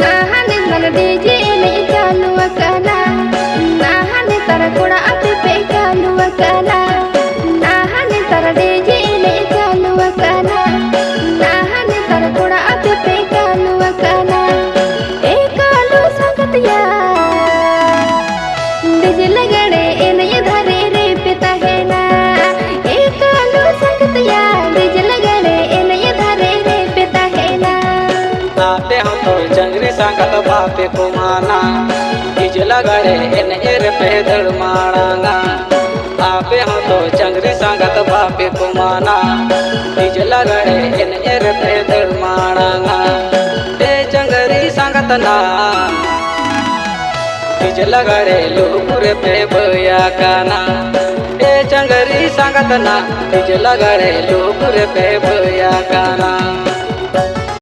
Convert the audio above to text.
Nahan man DJ ini kalu akana, nahan tar koda api pe kalu akana, nahan tar DJ ini kalu akana, nahan tar koda api pe kalu akana. Kalu sangat ya, DJ lagade ini dhare re pita hai na. Kalu sangat ya, DJ lagade ini dhare re pita hai na. आते हम तो जंगरी संगत बापे को माना डीज लगाड़े इन एर पे धड़ मारांगा। आपे हम तो जंगरी संगत बापे को माना डीज लगाड़े इन एर पे धड़ मारांगा। ए जंगरी संगत ना डीज लगाड़े लोपुरे पे बया काना। ए जंगरी संगत ना डीज लगाड़े लोपुरे पे बया काना।